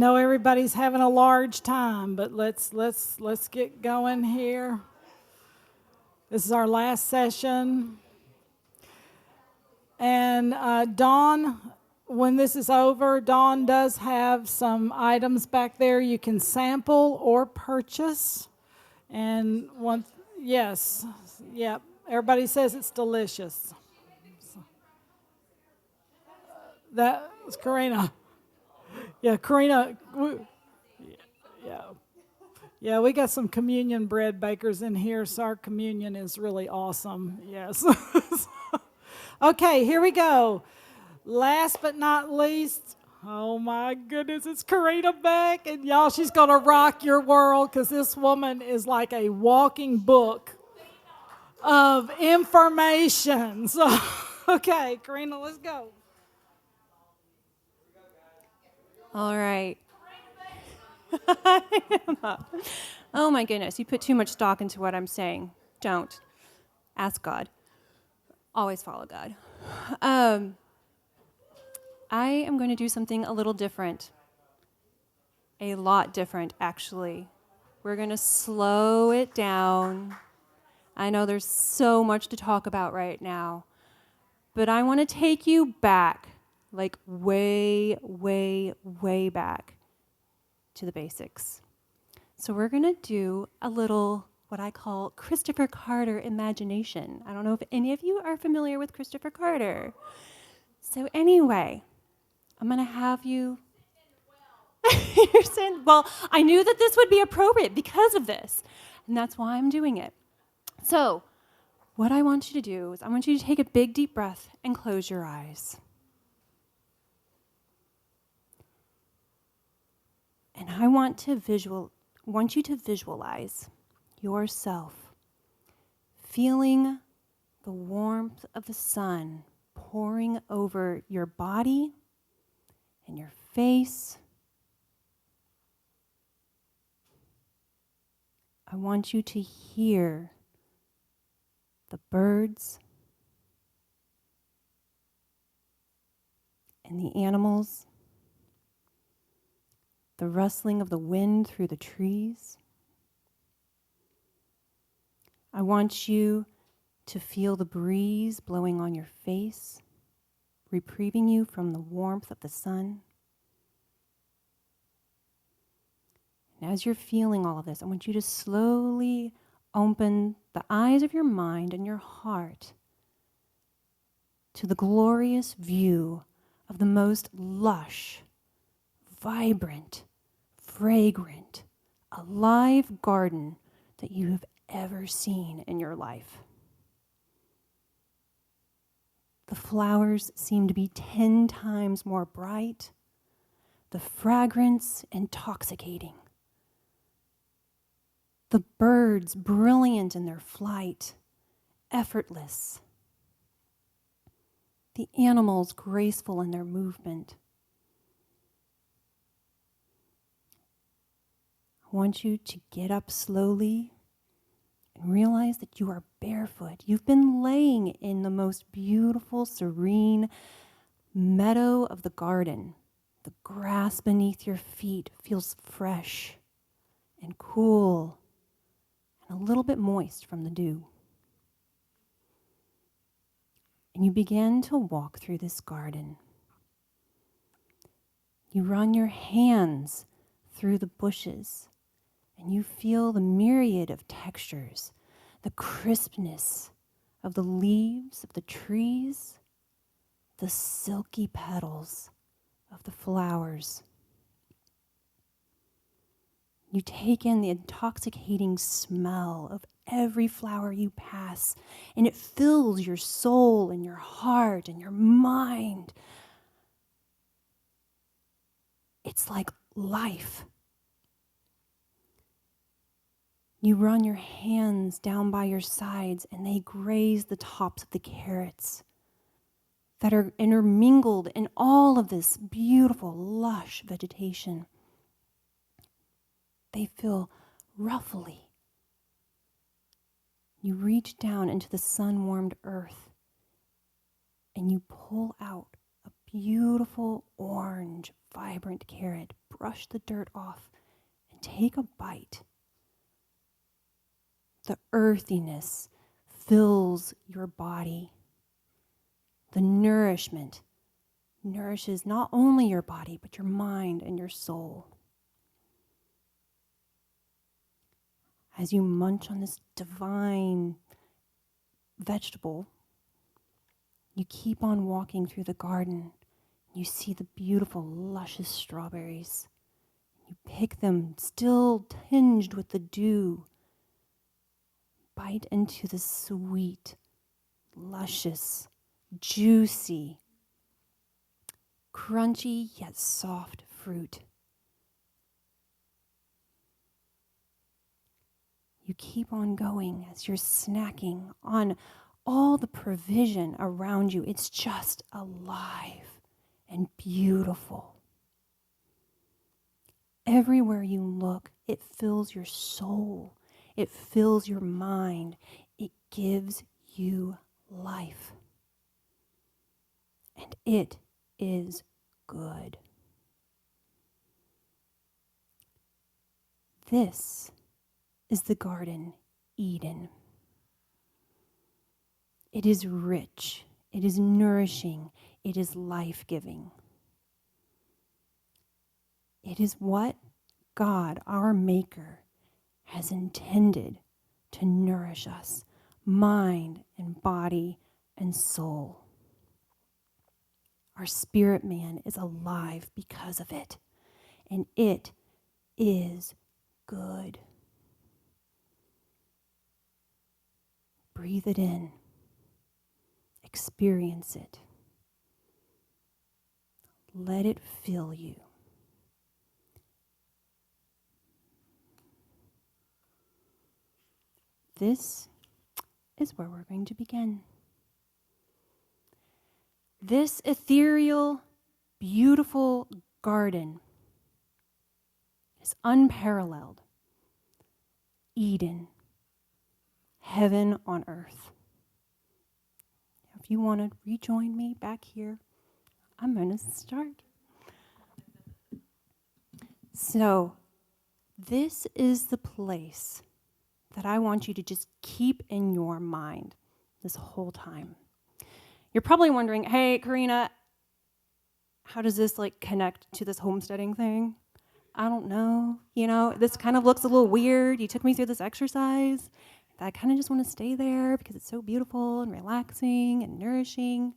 know everybody's having a large time, but let's get going here. This is our last session. And Dawn, when this is over, Dawn does have some items back there you can sample or purchase. And yes, yep, everybody says it's delicious. That was Karina. Yeah, Karina. Yeah, we got some communion bread bakers in here, so our communion is really awesome. Yes. Okay, here we go. Last but not least, oh my goodness, it's Karina Beck. And y'all, she's going to rock your world because this woman is like a walking book of information. So, okay, Karina, let's go. All right. Oh my goodness, you put too much stock into what I'm saying. Don't. Ask God. Always follow God. I am going to do something a little different. A lot different, actually. We're going to slow it down. I know there's so much to talk about right now, but I want to take you back, like way, way, way back to the basics. So we're going to do a little, what I call Christopher Carter imagination. I don't know if any of you are familiar with Christopher Carter. So anyway, I'm going to have you... You're saying, well, I knew that this would be appropriate because of this, and that's why I'm doing it. So what I want you to do is I want you to take a big, deep breath and close your eyes. And I want you to visualize yourself feeling the warmth of the sun pouring over your body and your face. I want you to hear the birds and the animals, the rustling of the wind through the trees. I want you to feel the breeze blowing on your face, reprieving you from the warmth of the sun. And as you're feeling all of this, I want you to slowly open the eyes of your mind and your heart to the glorious view of the most lush, vibrant, fragrant, alive garden that you have ever seen in your life. The flowers seem to be 10 times more bright, the fragrance intoxicating, the birds brilliant in their flight, effortless, the animals graceful in their movement. I want you to get up slowly and realize that you are barefoot. You've been laying in the most beautiful, serene meadow of the garden. The grass beneath your feet feels fresh and cool and a little bit moist from the dew. And you begin to walk through this garden. You run your hands through the bushes, and you feel the myriad of textures, the crispness of the leaves of the trees, the silky petals of the flowers. You take in the intoxicating smell of every flower you pass, and it fills your soul and your heart and your mind. It's like life. You run your hands down by your sides, and they graze the tops of the carrots that are intermingled in all of this beautiful, lush vegetation. They feel ruffly. You reach down into the sun-warmed earth, and you pull out a beautiful orange vibrant carrot, brush the dirt off, and take a bite. The earthiness fills your body. The nourishment nourishes not only your body, but your mind and your soul. As you munch on this divine vegetable, you keep on walking through the garden. You see the beautiful, luscious strawberries. You pick them, still tinged with the dew. Bite into the sweet, luscious, juicy, crunchy yet soft fruit. You keep on going as you're snacking on all the provision around you. It's just alive and beautiful. Everywhere you look, it fills your soul. It fills your mind. It gives you life. And it is good. This is the Garden Eden. It is rich. It is nourishing. It is life-giving. It is what God, our Maker, has intended to nourish us, mind and body and soul. Our spirit man is alive because of it, and it is good. Breathe it in. Experience it. Let it fill you. This is where we're going to begin. This ethereal, beautiful garden is unparalleled. Eden, heaven on earth. If you want to rejoin me back here, I'm going to start. So, this is the place that I want you to just keep in your mind this whole time. You're probably wondering, hey, Karina, how does this connect to this homesteading thing? I don't know. This kind of looks a little weird. You took me through this exercise. I kind of just want to stay there because it's so beautiful and relaxing and nourishing.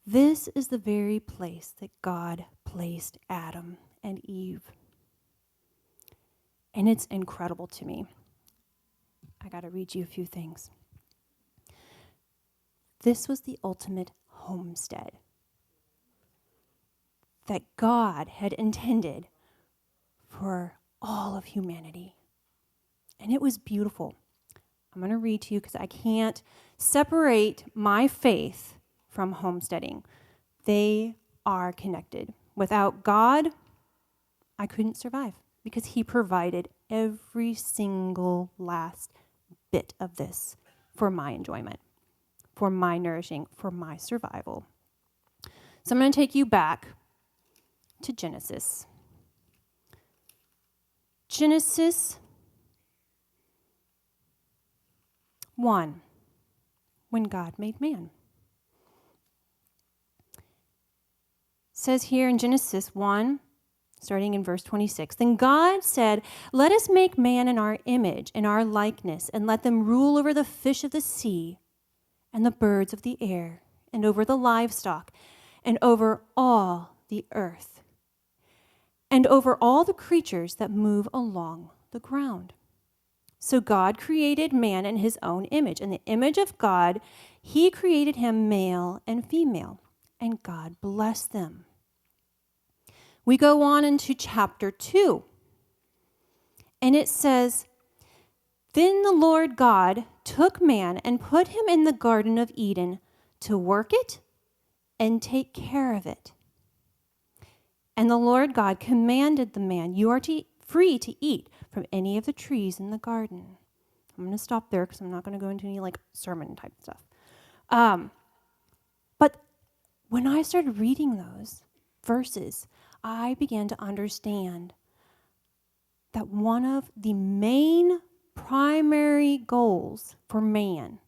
This is the very place that God placed Adam and Eve. And it's incredible to me. I got to read you a few things. This was the ultimate homestead that God had intended for all of humanity. And it was beautiful. I'm going to read to you because I can't separate my faith from homesteading. They are connected. Without God, I couldn't survive because He provided every single last bit of this for my enjoyment, for my nourishing, for my survival. So I'm going to take you back to Genesis. Genesis 1, when God made man. It says here in Genesis 1, starting in verse 26, then God said, let us make man in our image, in our likeness, and let them rule over the fish of the sea and the birds of the air, and over the livestock, and over all the earth, and over all the creatures that move along the ground. So God created man in His own image. In the image of God, He created him male and female, and God blessed them. We go on into chapter 2, and it says, then the Lord God took man and put him in the Garden of Eden to work it and take care of it. And the Lord God commanded the man, you are free to eat from any of the trees in the garden. I'm going to stop there because I'm not going to go into any sermon type stuff. But when I started reading those verses, I began to understand that one of the main primary goals for man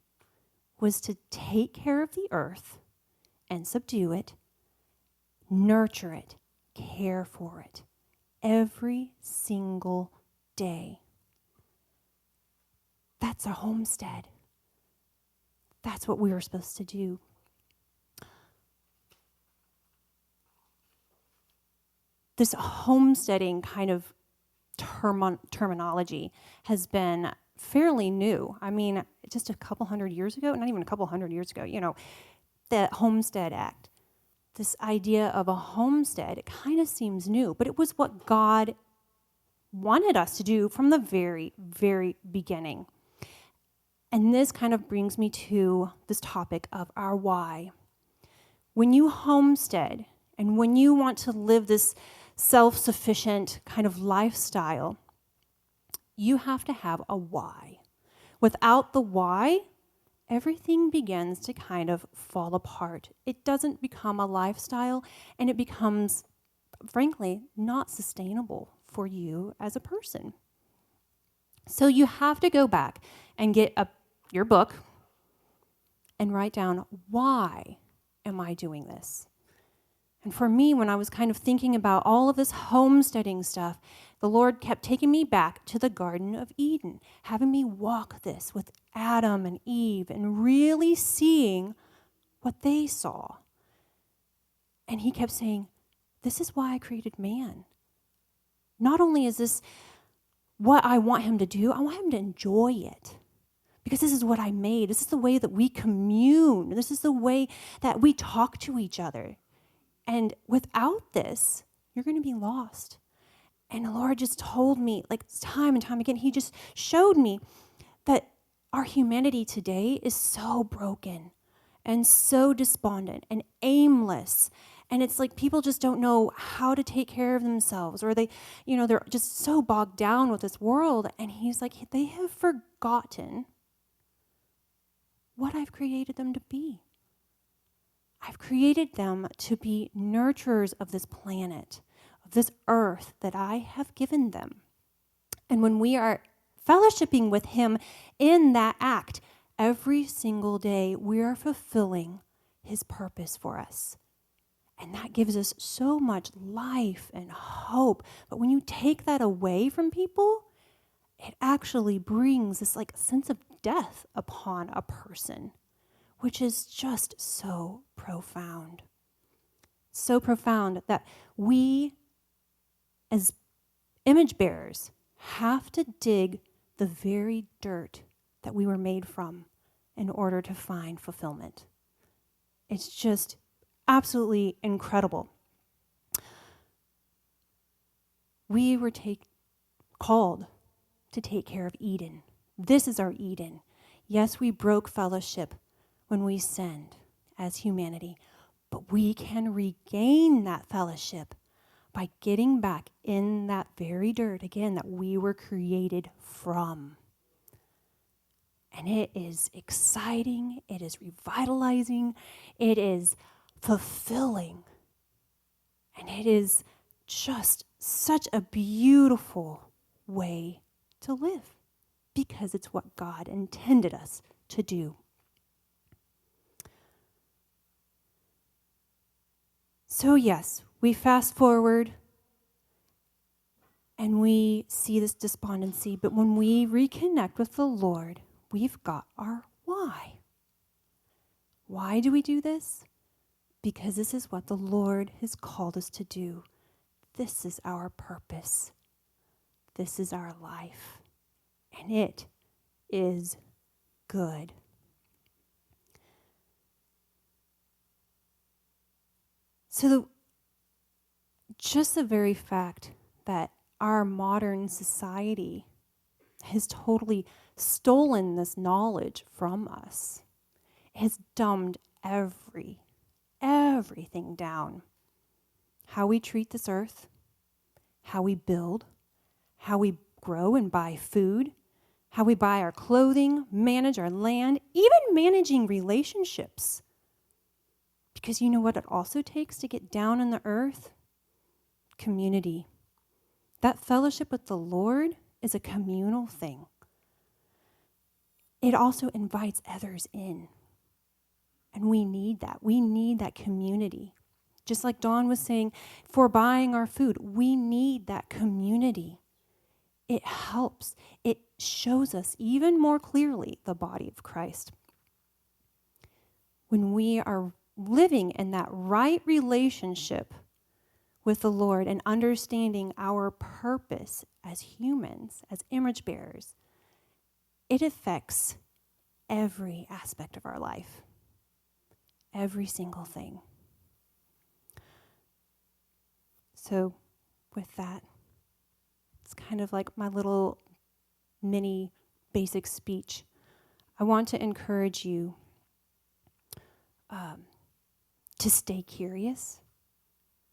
was to take care of the earth and subdue it, nurture it, care for it every single day. That's a homestead. That's what we were supposed to do. This homesteading kind of terminology has been fairly new. I mean, just a couple hundred years ago, not even a couple hundred years ago, the Homestead Act. This idea of a homestead, it kind of seems new, but it was what God wanted us to do from the very, very beginning. And this kind of brings me to this topic of our why. When you homestead and when you want to live this self-sufficient kind of lifestyle, you have to have a why. Without the why, everything begins to kind of fall apart. It doesn't become a lifestyle, and it becomes, frankly, not sustainable for you as a person. So you have to go back and get your book and write down, why am I doing this? And for me, when I was kind of thinking about all of this homesteading stuff, the Lord kept taking me back to the Garden of Eden, having me walk this with Adam and Eve and really seeing what they saw. And he kept saying, this is why I created man. Not only is this what I want him to do, I want him to enjoy it. Because this is what I made. This is the way that we commune. This is the way that we talk to each other. And without this, you're going to be lost. And the Lord just told me, like time and time again, he just showed me that our humanity today is so broken and so despondent and aimless. And it's like people just don't know how to take care of themselves, or they're just so bogged down with this world. And he's like, they have forgotten what I've created them to be. I've created them to be nurturers of this planet, of this earth that I have given them. And when we are fellowshipping with him in that act, every single day we are fulfilling his purpose for us. And that gives us so much life and hope. But when you take that away from people, it actually brings this sense of death upon a person, which is just so profound. So profound that we, as image bearers, have to dig the very dirt that we were made from in order to find fulfillment. It's just absolutely incredible. We were called to take care of Eden. This is our Eden. Yes, we broke fellowship when we sinned as humanity, but we can regain that fellowship by getting back in that very dirt again that we were created from. And it is exciting, it is revitalizing, it is fulfilling, and it is just such a beautiful way to live because it's what God intended us to do. So yes, we fast forward and we see this despondency, but when we reconnect with the Lord, we've got our why. Why do we do this? Because this is what the Lord has called us to do. This is our purpose. This is our life. And it is good. So just the very fact that our modern society has totally stolen this knowledge from us has dumbed everything down. How we treat this earth, how we build, how we grow and buy food, how we buy our clothing, manage our land, even managing relationships. Because you know what it also takes to get down on the earth? community. That fellowship with the Lord is a communal thing. It also invites others in. And we need that. We need that community. Just like Dawn was saying, for buying our food, we need that community. It helps. It shows us even more clearly the body of Christ. When we are living in that right relationship with the Lord and understanding our purpose as humans, as image bearers, it affects every aspect of our life. Every single thing. So with that, it's kind of like my little mini basic speech. I want to encourage you to stay curious,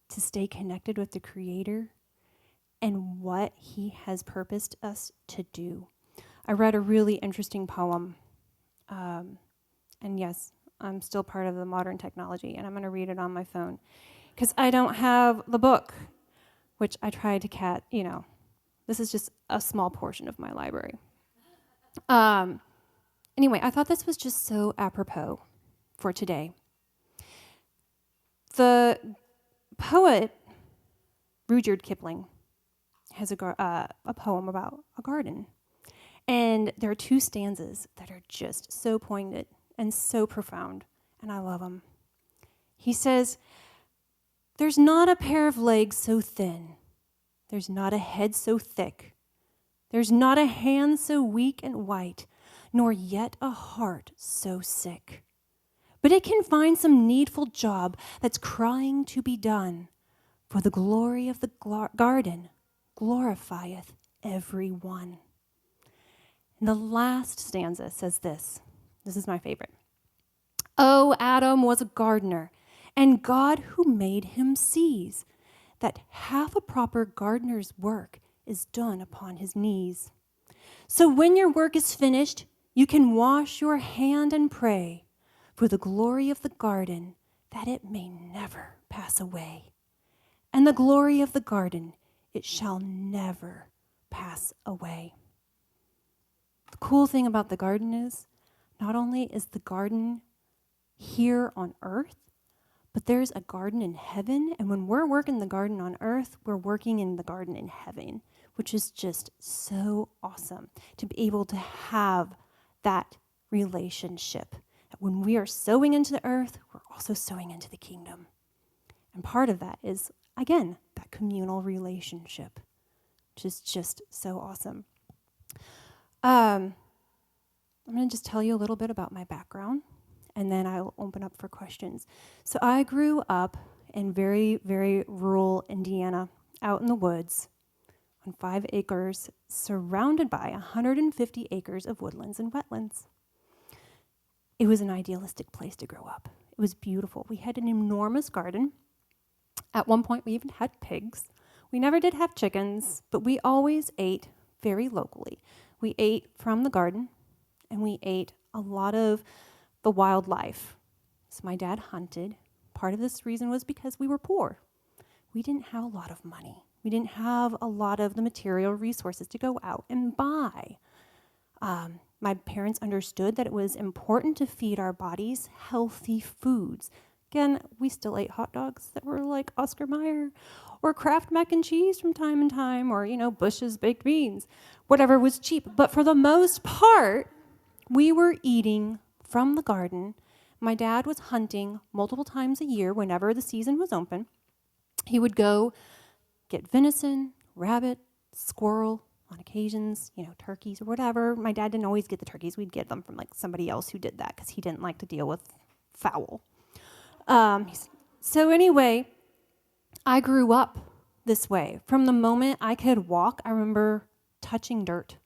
to stay connected with the Creator and what He has purposed us to do. I read a really interesting poem, and yes, I'm still part of the modern technology, and I'm going to read it on my phone because I don't have the book, which I tried to this is just a small portion of my library. Anyway, I thought this was just so apropos for today. The poet Rudyard Kipling has a poem about a garden. And there are 2 stanzas that are just so poignant and so profound, and I love them. He says, "There's not a pair of legs so thin. There's not a head so thick. There's not a hand so weak and white, nor yet a heart so sick. But it can find some needful job that's crying to be done, for the glory of the garden glorifieth every one." And the last stanza says this. This is my favorite. "Oh, Adam was a gardener, and God who made him sees that half a proper gardener's work is done upon his knees. So when your work is finished, you can wash your hand and pray for the glory of the garden, that it may never pass away. And the glory of the garden, it shall never pass away." The cool thing about the garden is, not only is the garden here on earth, but there's a garden in heaven. And when we're working the garden on earth, we're working in the garden in heaven, which is just so awesome to be able to have that relationship. When we are sowing into the earth, we're also sowing into the kingdom. And part of that is, again, that communal relationship, which is just so awesome. I'm going to just tell you a little bit about my background, and then I'll open up for questions. So I grew up in very, very rural Indiana, out in the woods, on 5 acres, surrounded by 150 acres of woodlands and wetlands. It was an idealistic place to grow up. It was beautiful. We had an enormous garden. At one point, we even had pigs. We never did have chickens, but we always ate very locally. We ate from the garden, and we ate a lot of the wildlife. So my dad hunted. Part of this reason was because we were poor. We didn't have a lot of money. We didn't have a lot of the material resources to go out and buy. My parents understood that it was important to feed our bodies healthy foods. Again, we still ate hot dogs that were like Oscar Mayer, or Kraft mac and cheese from time to time, or, Bush's baked beans, whatever was cheap. But for the most part, we were eating from the garden. My dad was hunting multiple times a year whenever the season was open. He would go get venison, rabbit, squirrel, on occasions, turkeys or whatever. My dad didn't always get the turkeys. We'd get them from somebody else who did that because he didn't like to deal with fowl. So anyway, I grew up this way. From the moment I could walk, I remember touching dirt,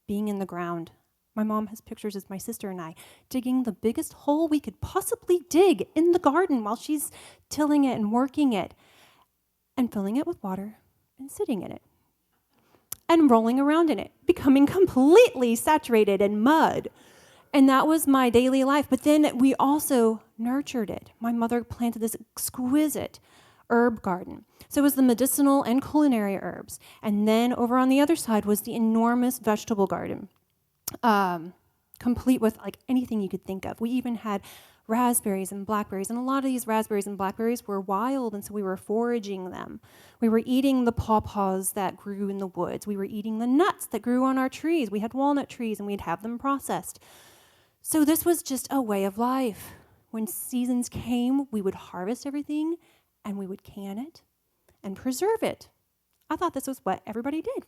being in the ground. My mom has pictures of my sister and I digging the biggest hole we could possibly dig in the garden while she's tilling it and working it and filling it with water and sitting in it and rolling around in it, becoming completely saturated in mud. And that was my daily life. But then we also nurtured it. My mother planted this exquisite herb garden. So it was the medicinal and culinary herbs. And then over on the other side was the enormous vegetable garden, complete with like anything you could think of. We even had raspberries and blackberries, and a lot of these raspberries and blackberries were wild, and so we were foraging them. We were eating the pawpaws that grew in the woods. We were eating the nuts that grew on our trees. We had walnut trees, and we'd have them processed. So this was just a way of life. When seasons came, we would harvest everything, and we would can it and preserve it. I thought this was what everybody did,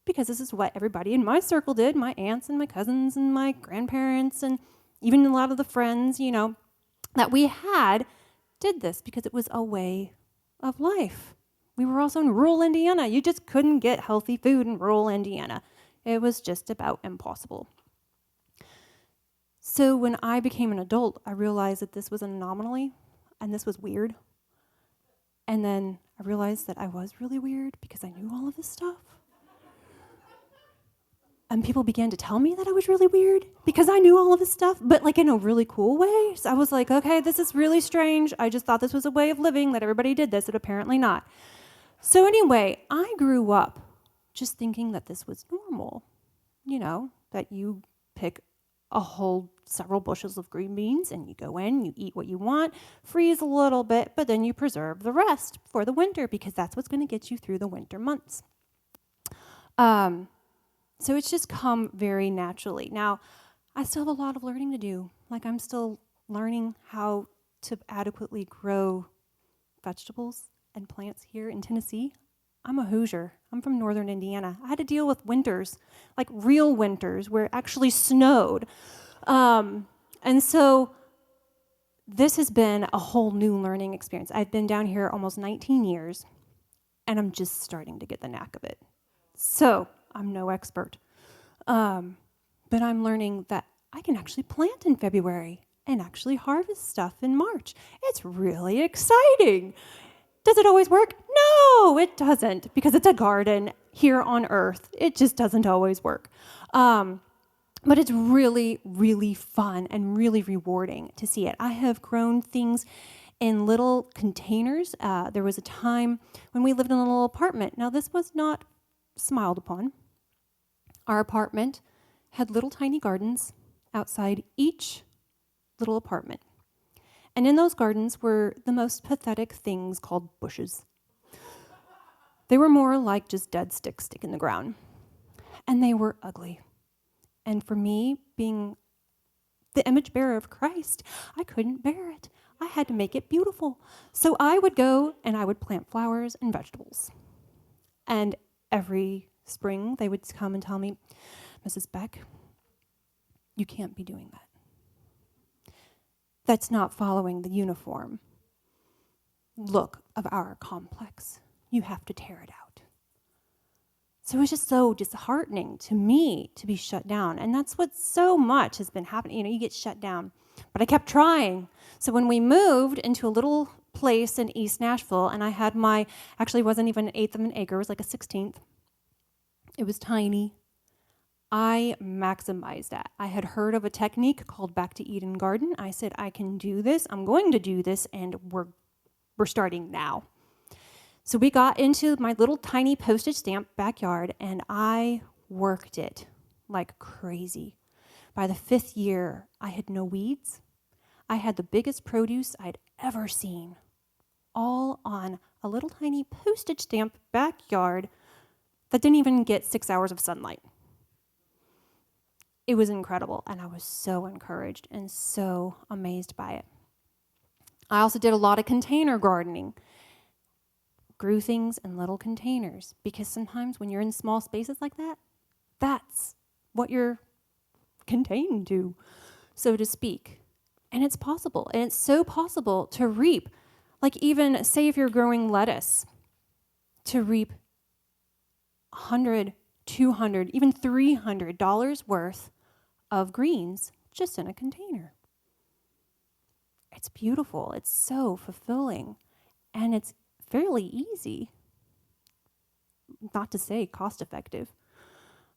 because this is what everybody in my circle did, my aunts and my cousins and my grandparents and even a lot of the friends, that we had did this because it was a way of life. We were also in rural Indiana. You just couldn't get healthy food in rural Indiana. It was just about impossible. So when I became an adult, I realized that this was an anomaly and this was weird. And then I realized that I was really weird because I knew all of this stuff. And people began to tell me that I was really weird because I knew all of this stuff, but like in a really cool way. So I was like, okay, this is really strange. I just thought this was a way of living, that everybody did this, but apparently not. So anyway, I grew up just thinking that this was normal, that you pick several bushels of green beans and you go in, you eat what you want, freeze a little bit, but then you preserve the rest for the winter because that's what's going to get you through the winter months. So it's just come very naturally. Now, I still have a lot of learning to do. Like I'm still learning how to adequately grow vegetables and plants here in Tennessee. I'm a Hoosier. I'm from northern Indiana. I had to deal with winters, like real winters where it actually snowed. And so this has been a whole new learning experience. I've been down here almost 19 years, and I'm just starting to get the knack of it. So I'm no expert. But I'm learning that I can actually plant in February and actually harvest stuff in March. It's really exciting. Does it always work? No, it doesn't, because it's a garden here on Earth. It just doesn't always work. But it's really, really fun and really rewarding to see it. I have grown things in little containers. There was a time when we lived in a little apartment. Now, this was not smiled upon. Our apartment had little tiny gardens outside each little apartment. And in those gardens were the most pathetic things called bushes. They were more like just dead sticks sticking in the ground. And they were ugly. And for me, being the image bearer of Christ, I couldn't bear it. I had to make it beautiful. So I would go and I would plant flowers and vegetables. And every spring, they would come and tell me, Mrs. Beck, you can't be doing that. That's not following the uniform look of our complex. You have to tear it out. So it's just so disheartening to me to be shut down. And that's what so much has been happening. You get shut down. But I kept trying. So when we moved into a little place in East Nashville, and I had actually it wasn't even an eighth of an acre, it was like a 16th. It was tiny. I maximized that. I had heard of a technique called Back to Eden Garden. I said, I can do this. I'm going to do this, and we're starting now. So we got into my little tiny postage stamp backyard, and I worked it like crazy. By the 5th year, I had no weeds. I had the biggest produce I'd ever seen, all on a little tiny postage stamp backyard that didn't even get 6 hours of sunlight. It was incredible, and I was so encouraged and so amazed by it. I also did a lot of container gardening. Grew things in little containers, because sometimes when you're in small spaces like that, that's what you're contained to, so to speak. And it's possible, and it's so possible to reap, like even say if you're growing lettuce, to reap $100, $200, even $300 worth of greens just in a container. It's beautiful. It's so fulfilling, and it's fairly easy, not to say cost effective.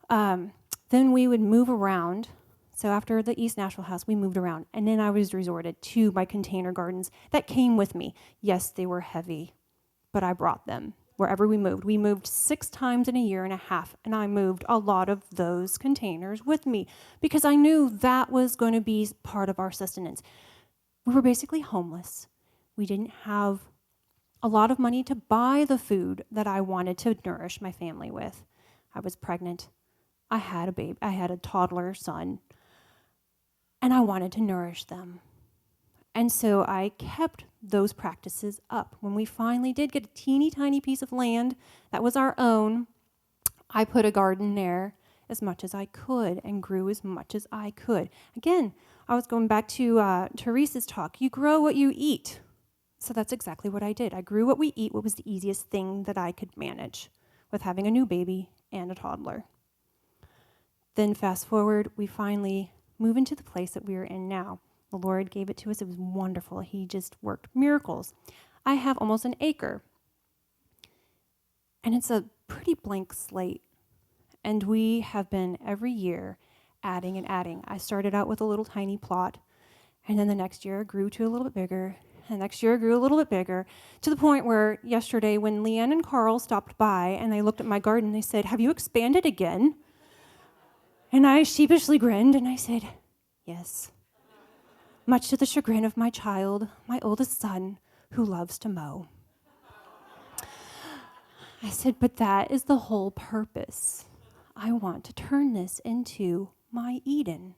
Then we would move around. So after the East Nashville house, we moved around, and then I was resorted to my container gardens that came with me. Yes, they were heavy, but I brought them wherever we moved. We moved 6 times in a year and a half, and I moved a lot of those containers with me because I knew that was going to be part of our sustenance. We were basically homeless. We didn't have a lot of money to buy the food that I wanted to nourish my family with. I was pregnant. I had a baby. I had a toddler son, and I wanted to nourish them. And so I kept those practices up. When we finally did get a teeny tiny piece of land that was our own, I put a garden there as much as I could and grew as much as I could. Again, I was going back to Teresa's talk. You grow what you eat. So that's exactly what I did. I grew what we eat, what was the easiest thing that I could manage with having a new baby and a toddler. Then fast forward, we finally move into the place that we are in now. The Lord gave it to us. It was wonderful. He just worked miracles. I have almost an acre, and it's a pretty blank slate. And we have been every year adding and adding. I started out with a little tiny plot, and then the next year it grew to a little bit bigger. And next year it grew a little bit bigger, to the point where yesterday when Leanne and Carl stopped by and they looked at my garden, they said, "Have you expanded again?" And I sheepishly grinned and I said, "Yes." Much to the chagrin of my child, my oldest son, who loves to mow. I said, "But that is the whole purpose. I want to turn this into my Eden,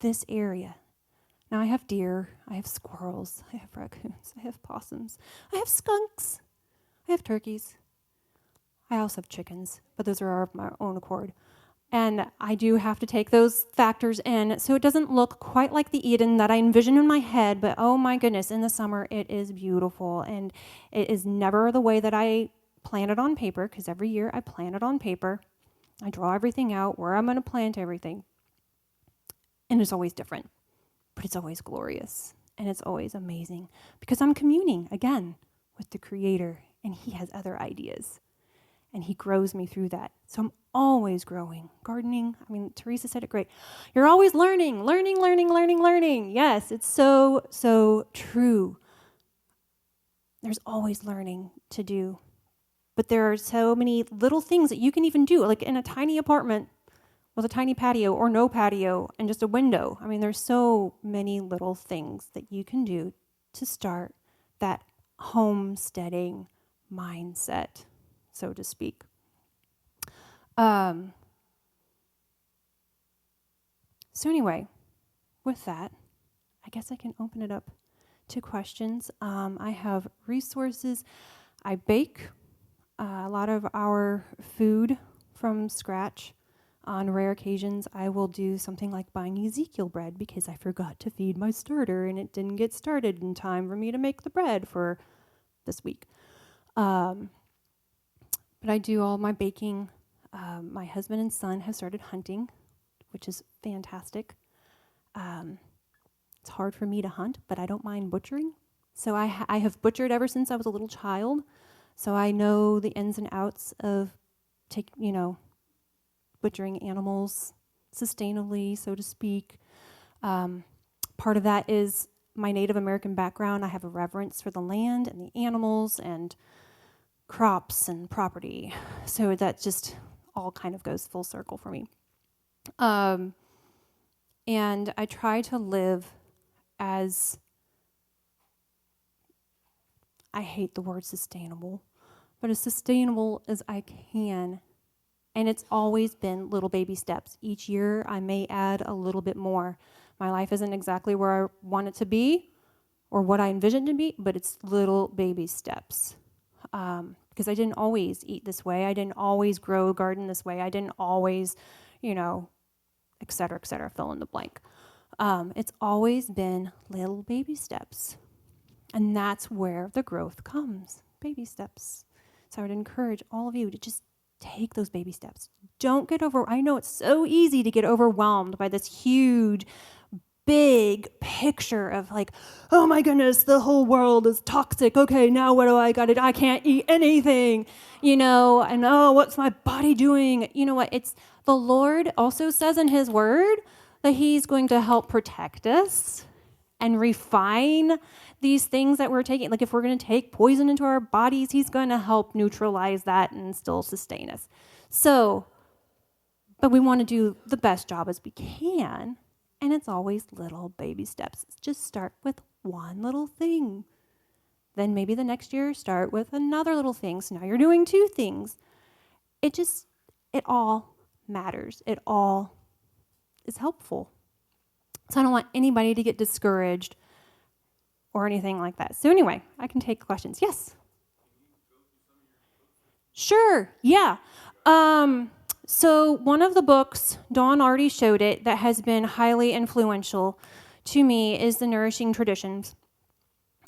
this area." Now I have deer, I have squirrels, I have raccoons, I have possums, I have skunks, I have turkeys. I also have chickens, but those are of my own accord. And I do have to take those factors in, so it doesn't look quite like the Eden that I envision in my head, but oh my goodness, in the summer it is beautiful, and it is never the way that I plan it on paper, because every year I plan it on paper. I draw everything out, where I'm going to plant everything, and it's always different, but it's always glorious, and it's always amazing, because I'm communing, again, with the Creator, and He has other ideas. And He grows me through that. So I'm always growing. Gardening, I mean, Teresa said it great. You're always learning. Yes, it's so, so true. There's always learning to do. But there are so many little things that you can even do, like in a tiny apartment with a tiny patio or no patio and just a window. I mean, there's so many little things that you can do to start that homesteading mindset, so to speak. So anyway, with that, I guess I can open it up to questions. I have resources. I bake a lot of our food from scratch. On rare occasions, I will do something like buying Ezekiel bread because I forgot to feed my starter and it didn't get started in time for me to make the bread for this week. But I do all my baking. My husband and son have started hunting, which is fantastic. It's hard for me to hunt, but I don't mind butchering. So I have butchered ever since I was a little child. So I know the ins and outs of butchering animals sustainably, so to speak. Part of that is my Native American background. I have a reverence for the land and the animals and crops and property. So that just all kind of goes full circle for me. And I try to live as, I hate the word sustainable, but as sustainable as I can. And it's always been little baby steps. Each year I may add a little bit more. My life isn't exactly where I want it to be or what I envisioned to be, but it's little baby steps. Because I didn't always eat this way. I didn't always grow a garden this way. I didn't always, et cetera, fill in the blank. It's always been little baby steps. And that's where the growth comes, baby steps. So I would encourage all of you to just take those baby steps. Don't get I know it's so easy to get overwhelmed by this huge, big picture of like, oh my goodness, the whole world is toxic. Okay, now what do I got to do? I can't eat anything, and oh, what's my body doing? You know what? It's the Lord also says in His word that he's going to help protect us and refine these things that we're taking. Like if we're going to take poison into our bodies, he's going to help neutralize that and still sustain us. So, but we want to do the best job as we can, and it's always little baby steps. Just start with one little thing. Then maybe the next year start with another little thing. So now you're doing 2 things. It all matters. It all is helpful. So I don't want anybody to get discouraged or anything like that. So anyway, I can take questions. Yes? Sure, yeah. So one of the books, Dawn already showed it, that has been highly influential to me is The Nourishing Traditions.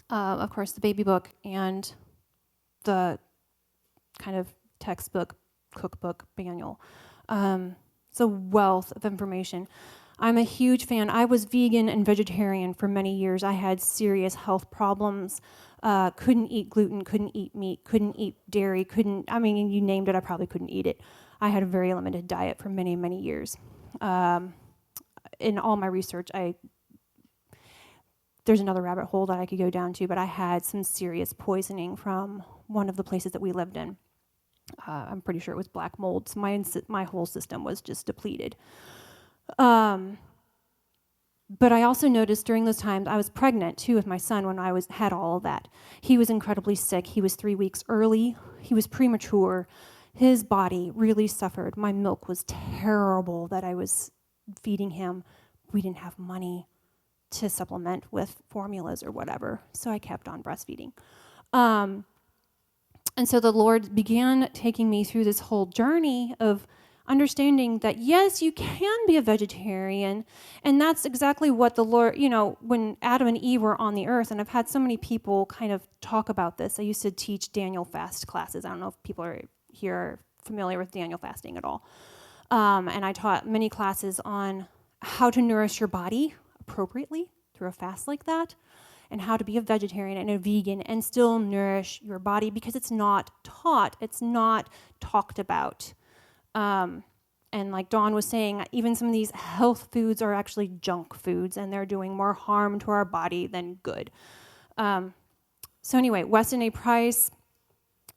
Of course, the baby book and the kind of textbook, cookbook, manual. It's a wealth of information. I'm a huge fan. I was vegan and vegetarian for many years. I had serious health problems. Couldn't eat gluten, couldn't eat meat, couldn't eat dairy, you named it, I probably couldn't eat it. I had a very limited diet for many, many years. In all my research, there's another rabbit hole that I could go down to, but I had some serious poisoning from one of the places that we lived in. I'm pretty sure it was black mold, so my whole system was just depleted. But I also noticed during those times, I was pregnant too with my son when I had all of that. He was incredibly sick. He was 3 weeks early. He was premature. His body really suffered. My milk was terrible that I was feeding him. We didn't have money to supplement with formulas or whatever, so I kept on breastfeeding. And so the Lord began taking me through this whole journey of understanding that, yes, you can be a vegetarian, and that's exactly what the Lord, when Adam and Eve were on the earth, and I've had so many people kind of talk about this. I used to teach Daniel fast classes. I don't know if people here are familiar with Daniel fasting at all. And I taught many classes on how to nourish your body appropriately through a fast like that, and how to be a vegetarian and a vegan and still nourish your body, because it's not taught, it's not talked about. And like Dawn was saying, even some of these health foods are actually junk foods, and they're doing more harm to our body than good. So anyway, Weston A. Price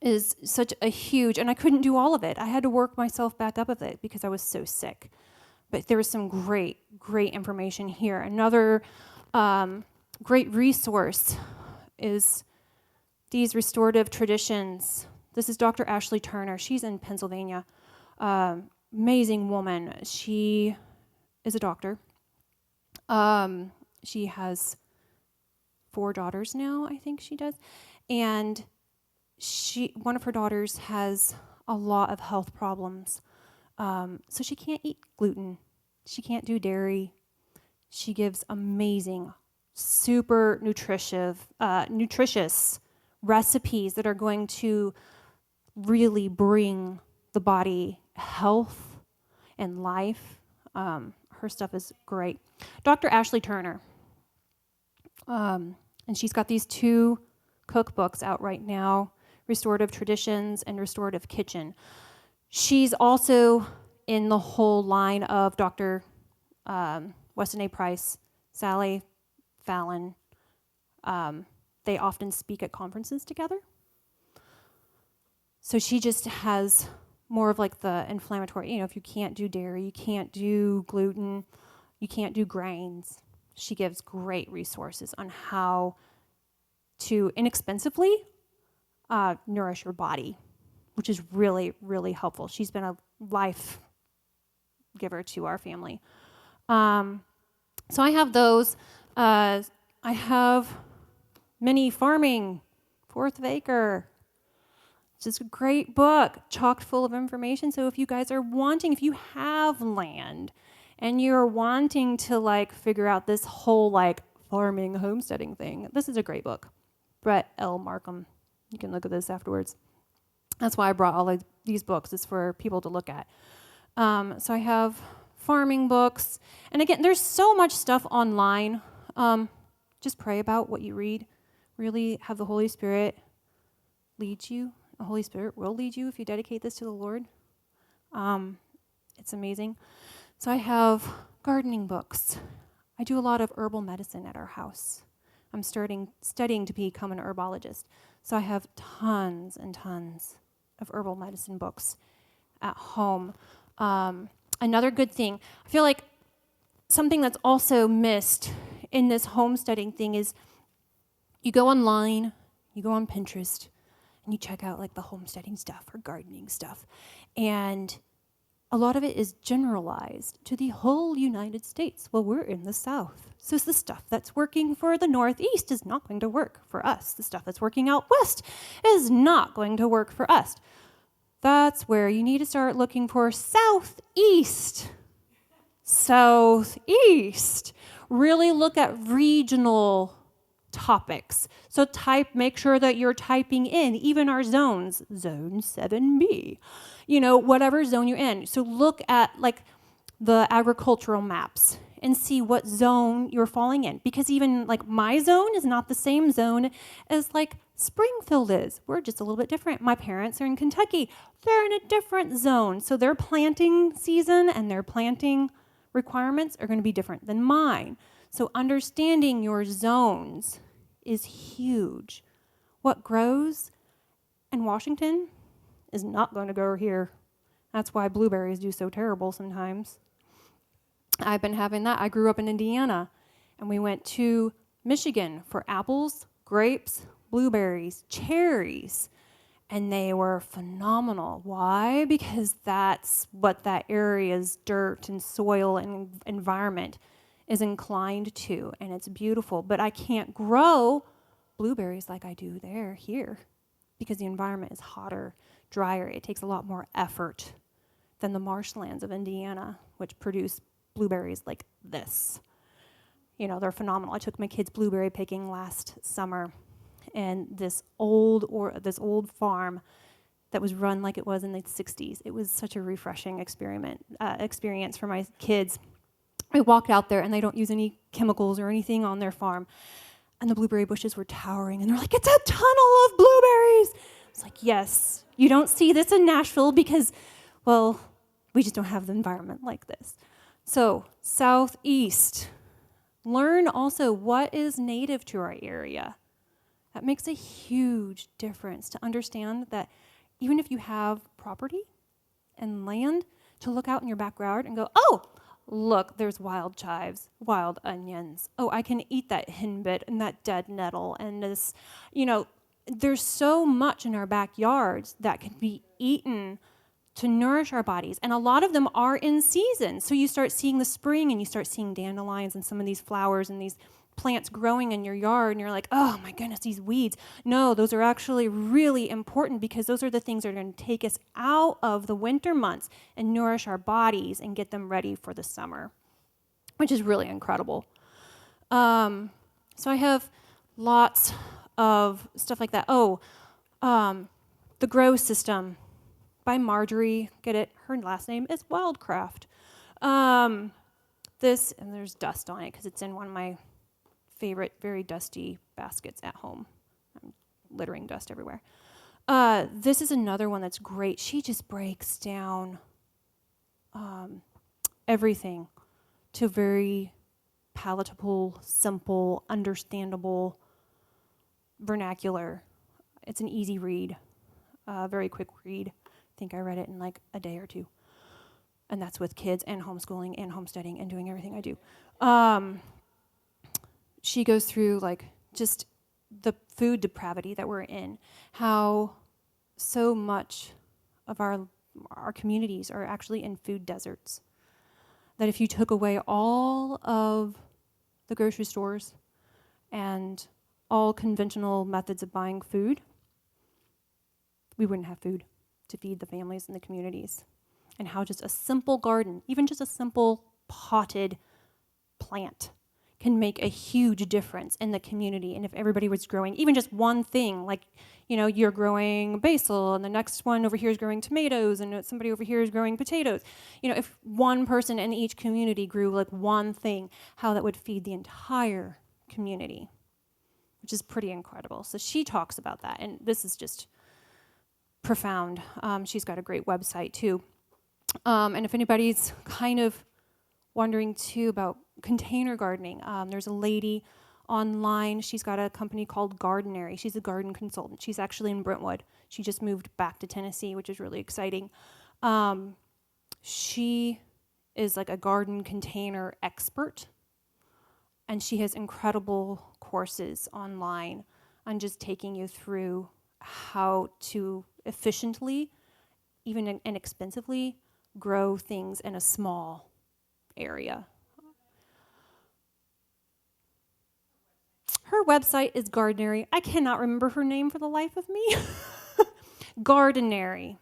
is such a huge, and I couldn't do all of it. I had to work myself back up with it because I was so sick. But there was some great, great information here. Another great resource is these restorative traditions. This is Dr. Ashley Turner. She's in Pennsylvania. Amazing woman. She is a doctor. She has 4 daughters now, I think she does. And one of her daughters has a lot of health problems. So she can't eat gluten. She can't do dairy. She gives amazing, super nutritious recipes that are going to really bring the body health and life. Her stuff is great. Dr. Ashley Turner. And she's got these 2 cookbooks out right now, Restorative Traditions and Restorative Kitchen. She's also in the whole line of Dr. Weston A. Price, Sally Fallon. They often speak at conferences together. So she just has more of like the inflammatory, if you can't do dairy, you can't do gluten, you can't do grains. She gives great resources on how to inexpensively nourish your body, which is really, really helpful. She's been a life giver to our family. So I have those. I have Mini Farming, 4th of Acre. It's just a great book, chock full of information. So if you guys are if you have land and you're wanting to figure out this whole farming, homesteading thing, this is a great book. Brett L. Markham. You can look at this afterwards. That's why I brought all of these books, is for people to look at. So I have farming books. And again, there's so much stuff online. Just pray about what you read. Really have the Holy Spirit lead you. The Holy Spirit will lead you if you dedicate this to the Lord. It's amazing. So I have gardening books. I do a lot of herbal medicine at our house. I'm studying to become an herbologist. So I have tons and tons of herbal medicine books at home. Another good thing, I feel like something that's also missed in this homesteading thing is you go online, you go on Pinterest, and you check out like the homesteading stuff or gardening stuff. And a lot of it is generalized to the whole United States. Well, we're in the South. So the stuff that's working for the Northeast is not going to work for us. The stuff that's working out West is not going to work for us. That's where you need to start looking for Southeast. Southeast. Really look at regional topics. So make sure that you're typing in even our zones, zone 7B, whatever zone you're in. So look at like the agricultural maps and see what zone you're falling in. Because even like my zone is not the same zone as like Springfield is. We're just a little bit different. My parents are in Kentucky. They're in a different zone. So their planting season and their planting requirements are going to be different than mine. So understanding your zones is huge. What grows in Washington is not going to grow here. That's why blueberries do so terrible sometimes. I've been having that. I grew up in Indiana, and we went to Michigan for apples, grapes, blueberries, cherries, and they were phenomenal. Why? Because that's what that area's dirt and soil and environment is inclined to, and it's beautiful. But I can't grow blueberries like I do here, because the environment is hotter, drier. It takes a lot more effort than the marshlands of Indiana, which produce blueberries like this. They're phenomenal. I took my kids blueberry picking last summer, and this old farm that was run like it was in the 60s. It was such a refreshing experience for my kids. I walked out there, and they don't use any chemicals or anything on their farm. And the blueberry bushes were towering, and they're like, it's a tunnel of blueberries. It's like, yes, you don't see this in Nashville because, well, we just don't have the environment like this. So, Southeast. Learn also what is native to our area. That makes a huge difference to understand that even if you have property and land, to look out in your backyard and go, oh, look, there's wild chives, wild onions. Oh, I can eat that henbit and that dead nettle. And this, there's so much in our backyards that can be eaten to nourish our bodies. And a lot of them are in season. So you start seeing the spring, and you start seeing dandelions and some of these flowers and these plants growing in your yard, and you're like, oh my goodness, these weeds. No, those are actually really important, because those are the things that are going to take us out of the winter months and nourish our bodies and get them ready for the summer, which is really incredible. So I have lots of stuff like that. The Grow System by Marjorie. Get it? Her last name is Wildcraft. And there's dust on it because it's in one of my favorite very dusty baskets at home. I'm littering dust everywhere. This is another one that's great. She just breaks down everything to very palatable, simple, understandable vernacular. It's an easy read, very quick read. I think I read it in like a day or two. And that's with kids and homeschooling and homesteading and doing everything I do. She goes through like just the food depravity that we're in, how so much of our communities are actually in food deserts. That if you took away all of the grocery stores and all conventional methods of buying food, we wouldn't have food to feed the families in the communities. And how just a simple garden, even just a simple potted plant, can make a huge difference in the community. And if everybody was growing even just one thing, like, you're growing basil, and the next one over here is growing tomatoes, and somebody over here is growing potatoes. If one person in each community grew like one thing, how that would feed the entire community, which is pretty incredible. So she talks about that, and this is just profound. She's got a great website too. And if anybody's kind of wondering too about container gardening. There's a lady online. She's got a company called Gardenary. She's a garden consultant. She's actually in Brentwood. She just moved back to Tennessee, which is really exciting. She is like a garden container expert, and she has incredible courses online on just taking you through how to efficiently, even inexpensively, grow things in a small area. Her website is Gardenary. I cannot remember her name for the life of me. Gardenary.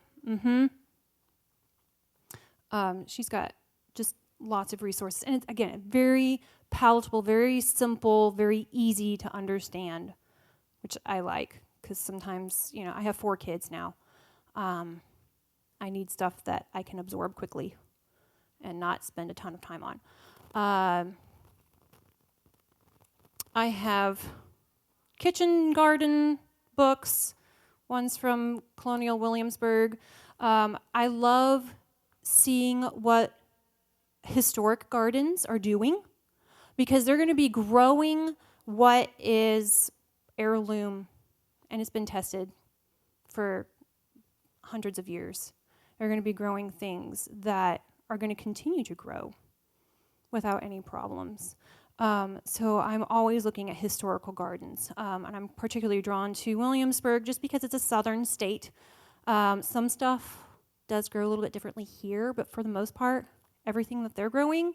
She's got just lots of resources. And it's, again, very palatable, very simple, very easy to understand, which I like because sometimes, I have 4 kids now. I need stuff that I can absorb quickly and not spend a ton of time on. I have kitchen garden books. One's from Colonial Williamsburg. I love seeing what historic gardens are doing because they're going to be growing what is heirloom and it's been tested for hundreds of years. They're going to be growing things that are going to continue to grow without any problems. So I'm always looking at historical gardens, and I'm particularly drawn to Williamsburg just because it's a southern state. Some stuff does grow a little bit differently here, but for the most part, everything that they're growing,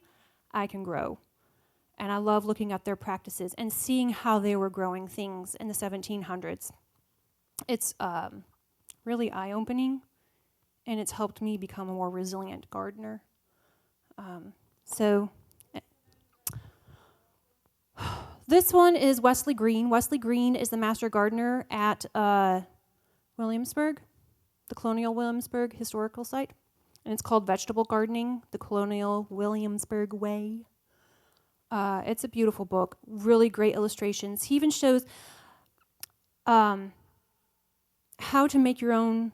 I can grow. And I love looking at their practices and seeing how they were growing things in the 1700s. It's really eye-opening, and it's helped me become a more resilient gardener. This one is Wesley Green. Wesley Green is the master gardener at Williamsburg, the Colonial Williamsburg Historical Site. And it's called Vegetable Gardening, the Colonial Williamsburg Way. It's a beautiful book, really great illustrations. He even shows how to make your own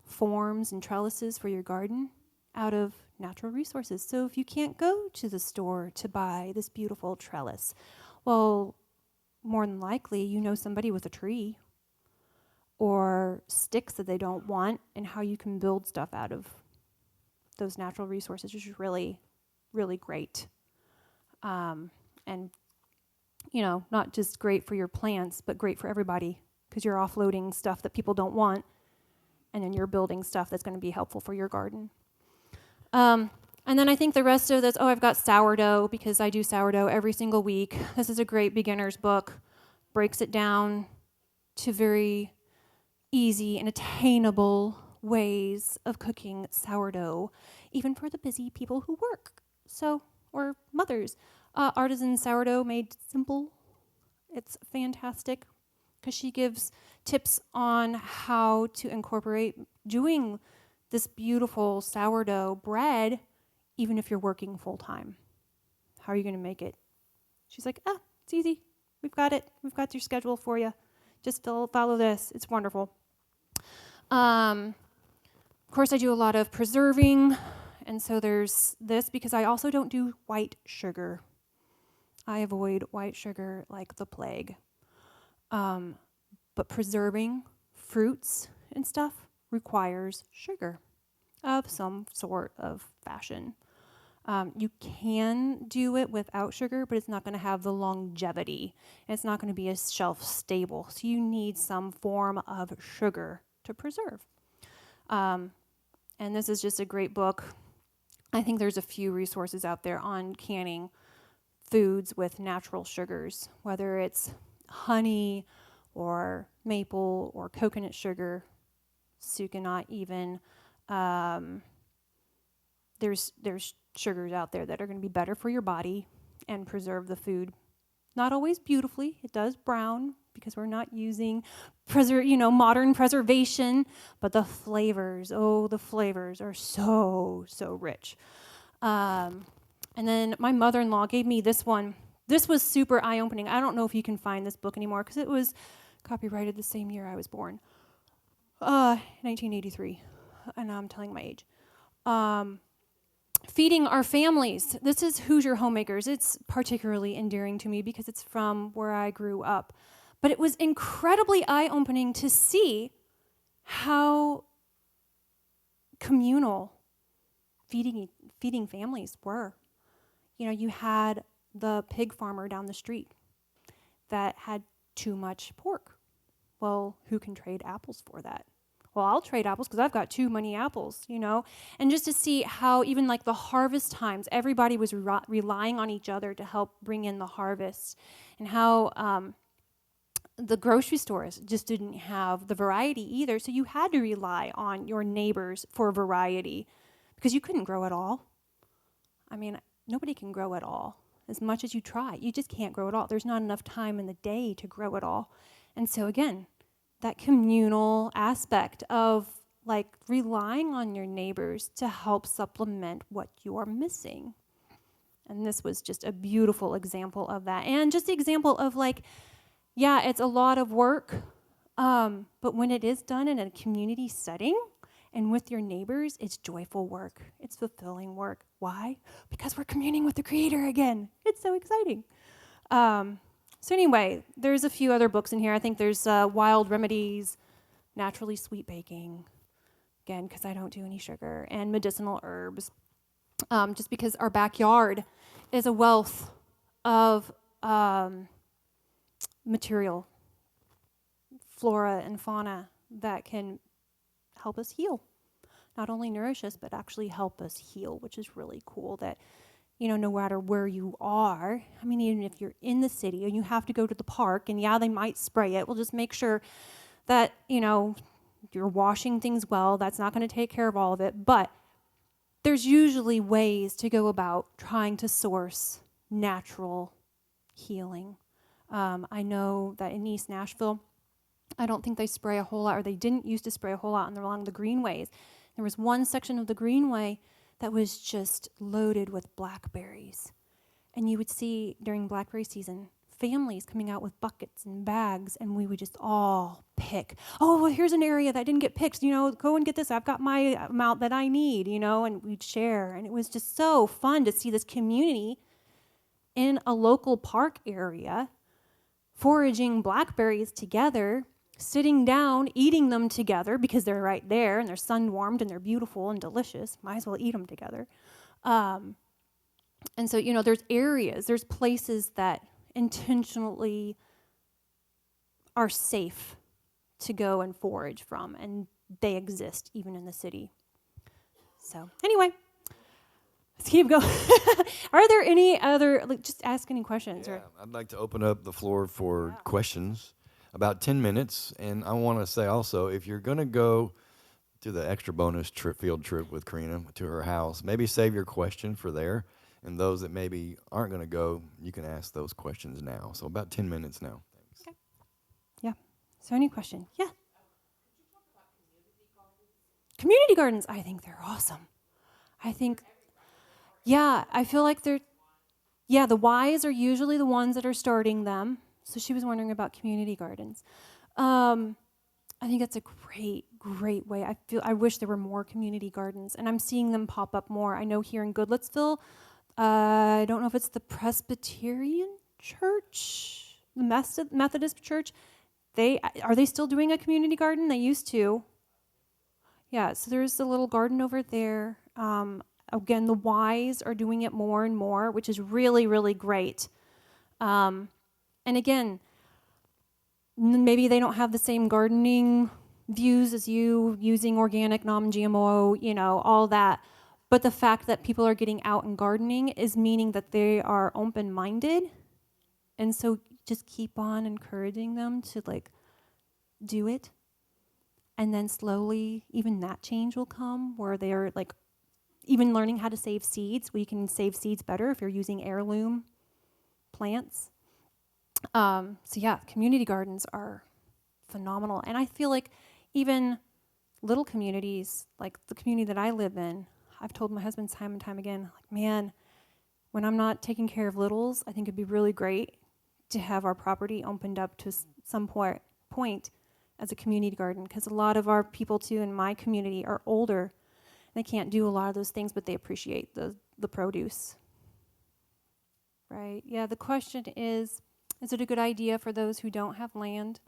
forms and trellises for your garden out of natural resources. So if you can't go to the store to buy this beautiful trellis, well, more than likely, you know somebody with a tree or sticks that they don't want and how you can build stuff out of those natural resources, which is really, really great. And, not just great for your plants, but great for everybody because you're offloading stuff that people don't want and then you're building stuff that's going to be helpful for your garden. And then I think the rest of this, I've got sourdough because I do sourdough every single week. This is a great beginner's book. Breaks it down to very easy and attainable ways of cooking sourdough, even for the busy people who work, or mothers. Artisan Sourdough Made Simple. It's fantastic because she gives tips on how to incorporate doing this beautiful sourdough bread even if you're working full-time. How are you going to make it? She's like, it's easy. We've got it. We've got your schedule for you. Just follow this. It's wonderful. Of course, I do a lot of preserving, and so there's this because I also don't do white sugar. I avoid white sugar like the plague. But preserving fruits and stuff requires sugar of some sort of fashion. You can do it without sugar, but it's not going to have the longevity. It's not going to be as shelf-stable. So you need some form of sugar to preserve. And this is just a great book. I think there's a few resources out there on canning foods with natural sugars, whether it's honey or maple or coconut sugar, sucanat even. There's sugars out there that are going to be better for your body and preserve the food. Not always beautifully. It does brown because we're not using modern preservation, but the flavors are so rich. And then my mother-in-law gave me this one. This was super eye-opening. I don't know if you can find this book anymore because it was copyrighted the same year I was born, 1983. And now I'm telling my age. feeding our families. This is Hoosier Homemakers. It's particularly endearing to me because it's from where I grew up. But it was incredibly eye-opening to see how communal feeding families were. You know, you had the pig farmer down the street that had too much pork. Well, who can trade apples for that? Well, I'll trade apples because I've got too many apples, you know? And just to see how even like the harvest times, everybody was relying on each other to help bring in the harvest, and how the grocery stores just didn't have the variety either, so you had to rely on your neighbors for variety because you couldn't grow it all. I mean, nobody can grow it all. As much as you try, you just can't grow it all. There's not enough time in the day to grow it all. And so again, that communal aspect of like relying on your neighbors to help supplement what you're missing. And this was just a beautiful example of that. And just the example of like, yeah, it's a lot of work, but when it is done in a community setting and with your neighbors, it's joyful work. It's fulfilling work. Why? Because we're communing with the Creator again. It's so exciting. So anyway, there's a few other books in here. I think there's Wild Remedies, Naturally Sweet Baking, again, because I don't do any sugar, and Medicinal Herbs, just because our backyard is a wealth of material, flora and fauna that can help us heal. Not only nourish us, but actually help us heal, which is really cool that, you know, no matter where you are, I mean, even if you're in the city and you have to go to the park, and yeah, they might spray it, we'll just make sure that, you know, you're washing things well. That's not going to take care of all of it, but there's usually ways to go about trying to source natural healing. I know that in East Nashville, I don't think they spray a whole lot, or they didn't used to spray a whole lot along the greenways. There was one section of the greenway that was just loaded with blackberries. And you would see during blackberry season, families coming out with buckets and bags, and we would just all pick. Oh, well, here's an area that didn't get picked. You know, go and get this. I've got my amount that I need, you know, and we'd share. And it was just so fun to see this community in a local park area foraging blackberries together, sitting down, eating them together because they're right there and they're sun-warmed and they're beautiful and delicious. Might as well eat them together. And so, you know, there's places that intentionally are safe to go and forage from, and they exist even in the city. So anyway, let's keep going. Are there any other, like, just ask any questions? Yeah, Or I'd like to open up the floor for questions. About 10 minutes, and I want to say also, if you're going to go to the extra bonus field trip with Karina to her house, maybe save your question for there, and those that maybe aren't going to go, you can ask those questions now. So about 10 minutes now. Thanks. Okay. Yeah. So any question? Yeah. Community gardens, I think they're awesome. I think, yeah, I feel like the Ys are usually the ones that are starting them. So she was wondering about community gardens. I think that's a great way. I wish there were more community gardens, and I'm seeing them pop up more. I know here in Goodlettsville, I don't know if it's the Presbyterian Church, the Methodist Church. Are they still doing a community garden? They used to. Yeah, so there's a little garden over there. Again, the Ys are doing it more and more, which is really, really great. And again, maybe they don't have the same gardening views as you, using organic, non-GMO, you know, all that. But the fact that people are getting out and gardening is meaning that they are open-minded. And so just keep on encouraging them to, like, do it. And then slowly, even that change will come where they're, like, even learning how to save seeds. We can save seeds better if you're using heirloom plants. So yeah, community gardens are phenomenal. And I feel like even little communities, like the community that I live in, I've told my husband time and time again, like, man, when I'm not taking care of littles, I think it'd be really great to have our property opened up to some point as a community garden, because a lot of our people too in my community are older, They can't do a lot of those things, but they appreciate the produce. Right. Yeah, the question is it a good idea for those who don't have land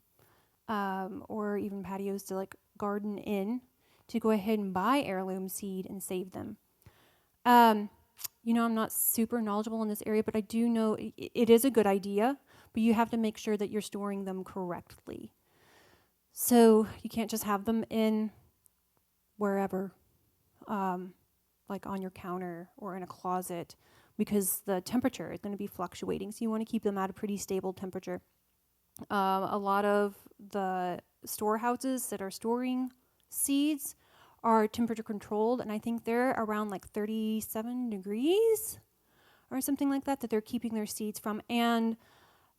or even patios to like garden in to go ahead and buy heirloom seed and save them? I'm not super knowledgeable in this area, but I do know it is a good idea, but you have to make sure that you're storing them correctly. So you can't just have them in wherever, like on your counter or in a closet, because the temperature is going to be fluctuating. So you want to keep them at a pretty stable temperature. A lot of the storehouses that are storing seeds are temperature controlled, and I think they're around like 37 degrees or something like that they're keeping their seeds from, and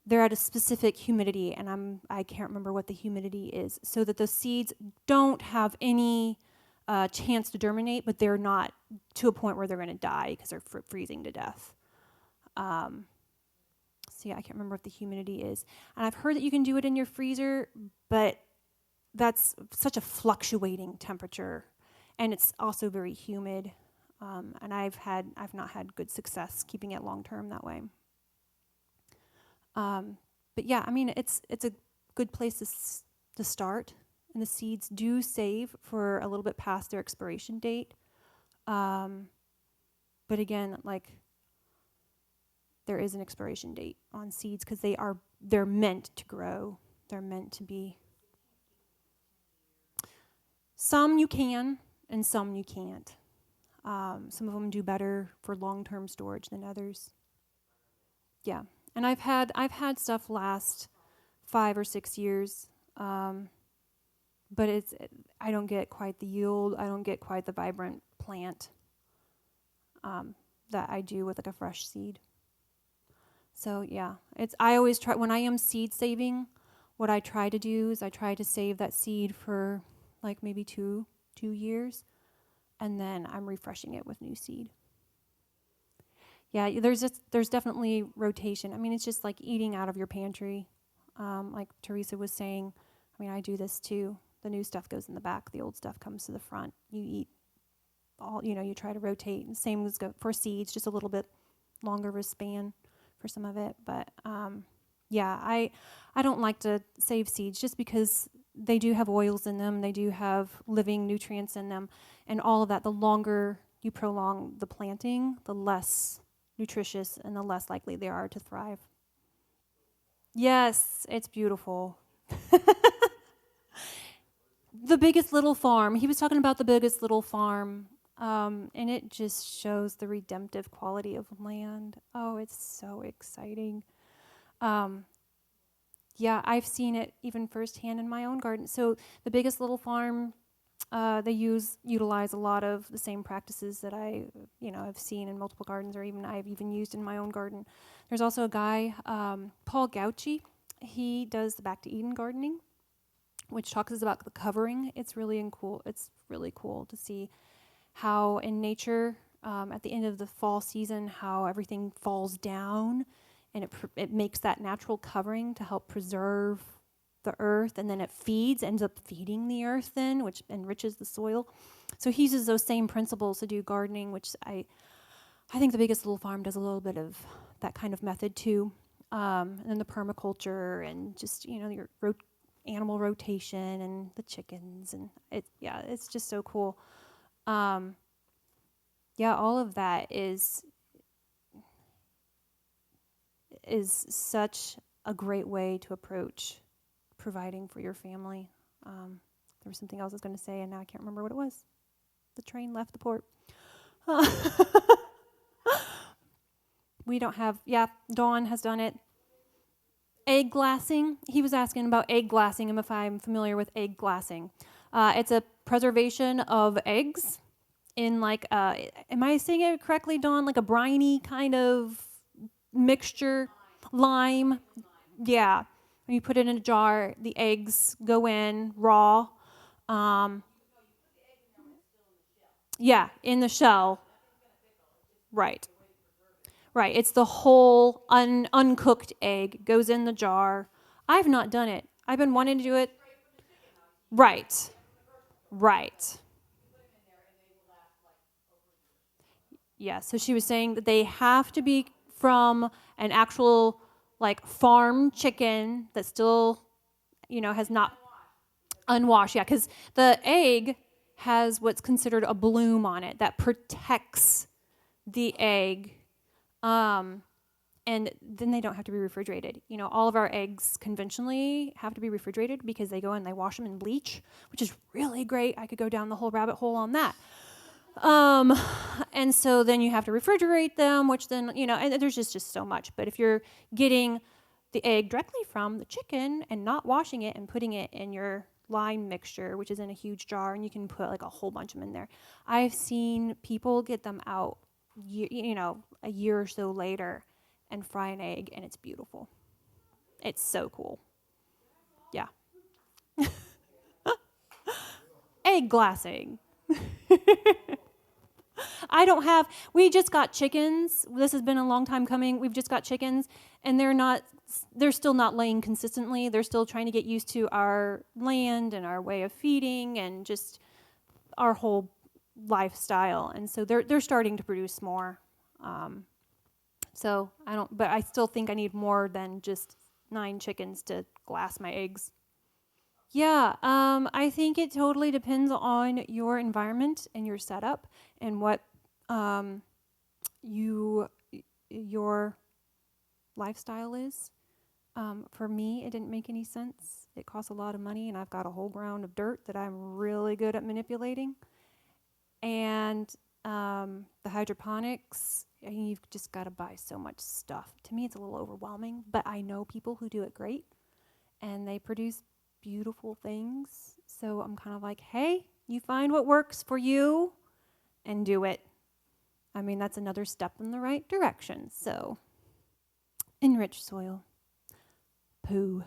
they're at a specific humidity, and I can't remember what the humidity is, so that the seeds don't have any chance to germinate, but they're not to a point where they're going to die because they're freezing to death. So yeah, I can't remember what the humidity is. And I've heard that you can do it in your freezer, but that's such a fluctuating temperature, and it's also very humid. And I've not had good success keeping it long term that way. But yeah, I mean, it's a good place to start. And the seeds do save for a little bit past their expiration date. But again, like, there is an expiration date on seeds because they're meant to grow. They're meant to be. Some you can, and some you can't. Some of them do better for long-term storage than others. Yeah, and I've had stuff last 5 or 6 years, but I don't get quite the yield. I don't get quite the vibrant plant that I do with like a fresh seed. So yeah, I always try when I am seed saving. What I try to do is I try to save that seed for like maybe two years, and then I'm refreshing it with new seed. Yeah, there's definitely rotation. I mean, it's just like eating out of your pantry. Like Teresa was saying, I mean, I do this too. The new stuff goes in the back. The old stuff comes to the front. You eat you try to rotate. And same as for seeds, just a little bit longer of a span for some of it. But yeah, I don't like to save seeds just because they do have oils in them. They do have living nutrients in them. And all of that, the longer you prolong the planting, the less nutritious and the less likely they are to thrive. Yes, it's beautiful. The Biggest Little Farm. He was talking about The Biggest Little Farm, and it just shows the redemptive quality of land. Oh, it's so exciting. Yeah, I've seen it even firsthand in my own garden. So The Biggest Little Farm, they utilize a lot of the same practices that I've seen in multiple gardens, or even I've even used in my own garden. There's also a guy, Paul Gauchi. He does the Back to Eden gardening, which talks about the covering. It's really cool. It's really cool to see how in nature, at the end of the fall season, how everything falls down, and it makes that natural covering to help preserve the earth, and then it ends up feeding the earth then, which enriches the soil. So he uses those same principles to do gardening, which I think The Biggest Little Farm does a little bit of that kind of method too. And then the permaculture and just, your animal rotation and the chickens, and it's just so cool. All of that is such a great way to approach providing for your family. There was something else I was going to say, and now I can't remember what it was. The train left the port. We don't have, Dawn has done it. Egg glassing. He was asking about egg glassing and if I'm familiar with egg glassing. It's a preservation of eggs in like, am I saying it correctly, Dawn? Like a briny kind of mixture. Lime. Yeah. When you put it in a jar, the eggs go in raw. Yeah, in the shell. Right. Right. It's the whole uncooked egg goes in the jar. I've not done it. I've been wanting to do it. Right. Right. Yeah, so she was saying that they have to be from an actual like farm chicken that still, has not unwashed. Yeah, because the egg has what's considered a bloom on it that protects the egg. And then they don't have to be refrigerated. All of our eggs conventionally have to be refrigerated because they go and they wash them in bleach, which is really great. I could go down the whole rabbit hole on that. And so then you have to refrigerate them, which then, and there's just so much. But if you're getting the egg directly from the chicken and not washing it and putting it in your lime mixture, which is in a huge jar, and you can put like a whole bunch of them in there. I've seen people get them out, a year or so later and fry an egg, and it's beautiful. It's so cool. Yeah. Egg glassing. We just got chickens. This has been a long time coming. We've just got chickens, and they're still not laying consistently. They're still trying to get used to our land and our way of feeding and just our whole lifestyle. And so they're starting to produce more. But I still think I need more than just 9 chickens to glass my eggs. Yeah, I think it totally depends on your environment and your setup and what your lifestyle is. For me, it didn't make any sense. It costs a lot of money, and I've got a whole ground of dirt that I'm really good at manipulating. And the hydroponics, you've just got to buy so much stuff. To me, it's a little overwhelming, but I know people who do it great, and they produce beautiful things. So I'm kind of like, hey, you find what works for you and do it. I mean, that's another step in the right direction. So enriched soil. Poo.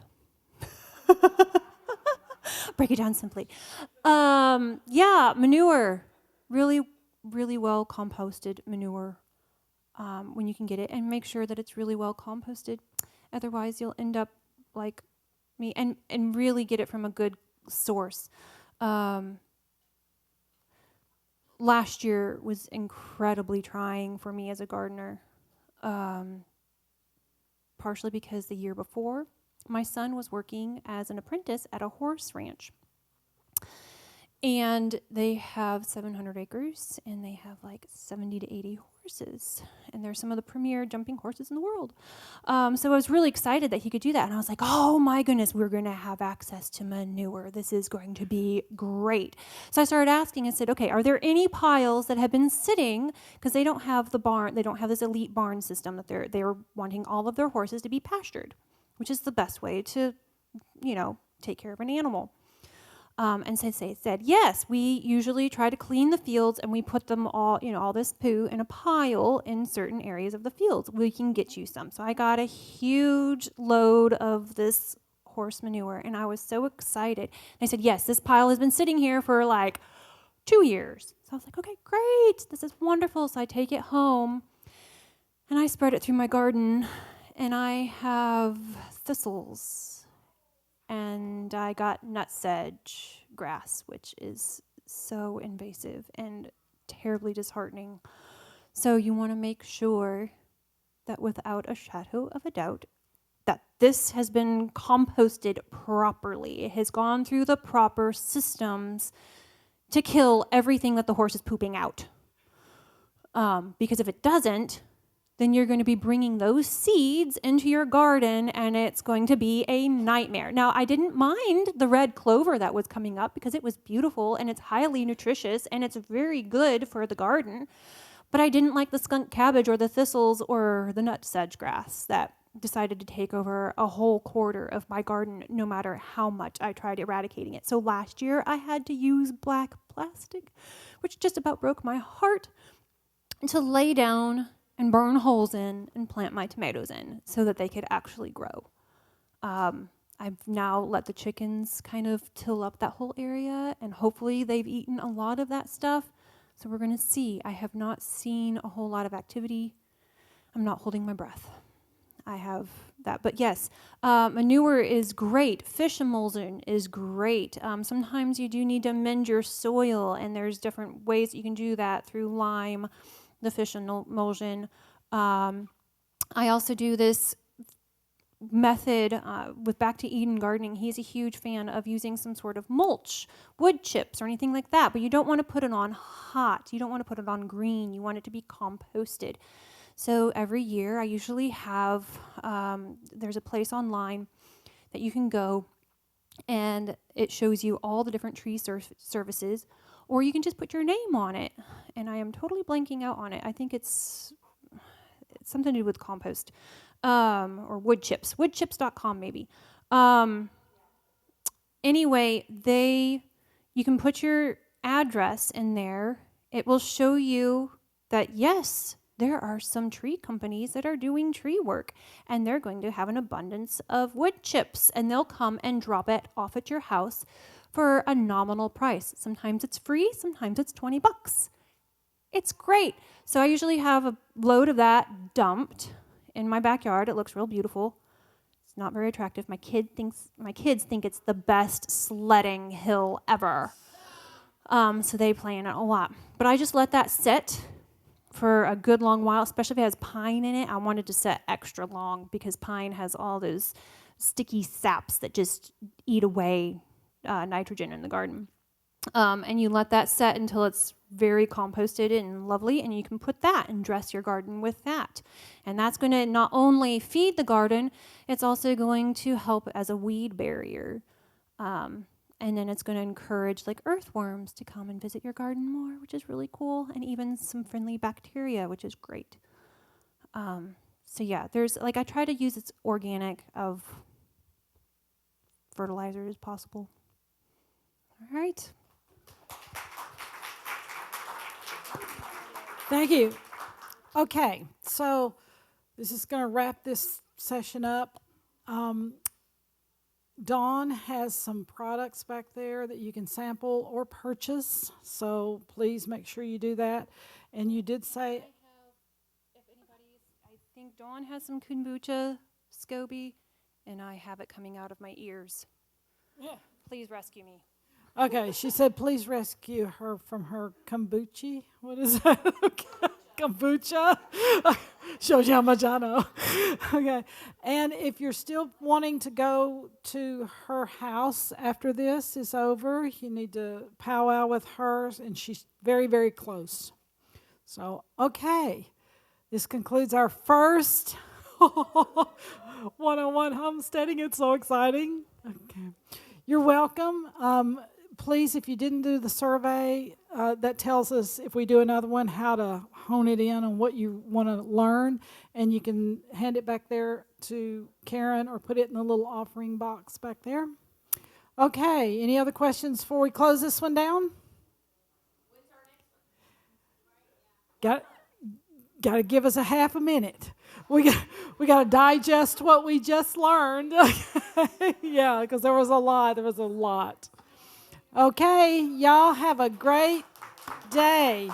Break it down simply. Manure. Really, really well composted manure when you can get it, and make sure that it's really well composted. Otherwise, you'll end up like me, and really get it from a good source. Last year was incredibly trying for me as a gardener, partially because the year before, my son was working as an apprentice at a horse ranch. And they have 700 acres, and they have like 70 to 80 horses. And they're some of the premier jumping horses in the world. So I was really excited that he could do that. And I was like, oh my goodness, we're going to have access to manure. This is going to be great. So I started asking and said, okay, are there any piles that have been sitting? Because they don't have the barn. They don't have this elite barn system that they're wanting all of their horses to be pastured, which is the best way to, take care of an animal. And so they said, yes, we usually try to clean the fields, and we put them all, all this poo in a pile in certain areas of the fields. We can get you some. So I got a huge load of this horse manure, and I was so excited. And I said, yes, this pile has been sitting here for like 2 years. So I was like, okay, great. This is wonderful. So I take it home, and I spread it through my garden, and I have thistles. And I got nutsedge grass, which is so invasive and terribly disheartening. So you want to make sure that without a shadow of a doubt, that this has been composted properly. It has gone through the proper systems to kill everything that the horse is pooping out. Because if it doesn't, then you're going to be bringing those seeds into your garden, and it's going to be a nightmare. Now, I didn't mind the red clover that was coming up because it was beautiful, and it's highly nutritious, and it's very good for the garden. But I didn't like the skunk cabbage or the thistles or the nutsedge grass that decided to take over a whole quarter of my garden, no matter how much I tried eradicating it. So last year, I had to use black plastic, which just about broke my heart, to lay down and burn holes in and plant my tomatoes in so that they could actually grow. I've now let the chickens kind of till up that whole area, and hopefully they've eaten a lot of that stuff. So we're going to see. I have not seen a whole lot of activity. I'm not holding my breath. I have that. But yes, manure is great. Fish emulsion is great. Sometimes you do need to amend your soil, and there's different ways that you can do that through lime the fish emulsion. I also do this method with Back to Eden Gardening. He's a huge fan of using some sort of mulch, wood chips or anything like that, but you don't want to put it on hot. You don't want to put it on green. You want it to be composted. So every year I usually have, there's a place online that you can go and it shows you all the different tree services, or you can just put your name on it. And I am totally blanking out on it. I think it's something to do with compost. Or wood chips, woodchips.com maybe. Anyway, you can put your address in there. It will show you that, yes, there are some tree companies that are doing tree work, and they're going to have an abundance of wood chips, and they'll come and drop it off at your house for a nominal price. Sometimes it's free, sometimes it's $20. It's great. So I usually have a load of that dumped in my backyard. It looks real beautiful. It's not very attractive. My kids think it's the best sledding hill ever. So they play in it a lot. But I just let that sit for a good long while, especially if it has pine in it. I wanted to set extra long because pine has all those sticky saps that just eat away nitrogen in the garden. And you let that set until it's very composted and lovely, and you can put that and dress your garden with that. And that's going to not only feed the garden, it's also going to help as a weed barrier. And then it's going to encourage like earthworms to come and visit your garden more, which is really cool, and even some friendly bacteria, which is great. So yeah, there's I try to use as organic of fertilizer as possible. All right. Thank you. Okay, so this is going to wrap this session up. Dawn has some products back there that you can sample or purchase, so please make sure you do that. And you did say... I think Dawn has some kombucha, SCOBY, and I have it coming out of my ears. Yeah. Please rescue me. Okay, she said please rescue her from her kombucha. What is that? Kombucha? Shows you how much I know. Okay, and if you're still wanting to go to her house after this is over, you need to powwow with her, and she's very, very close. So, okay, this concludes our first one-on-one homesteading. It's so exciting. Okay, you're welcome. Please, if you didn't do the survey, that tells us if we do another one how to hone it in on what you want to learn, and you can hand it back there to Karen or put it in the little offering box back there. Okay, any other questions before we close this one down? Got to give us a half a minute. We got to digest what we just learned. Yeah, because there was a lot. Okay, y'all have a great day.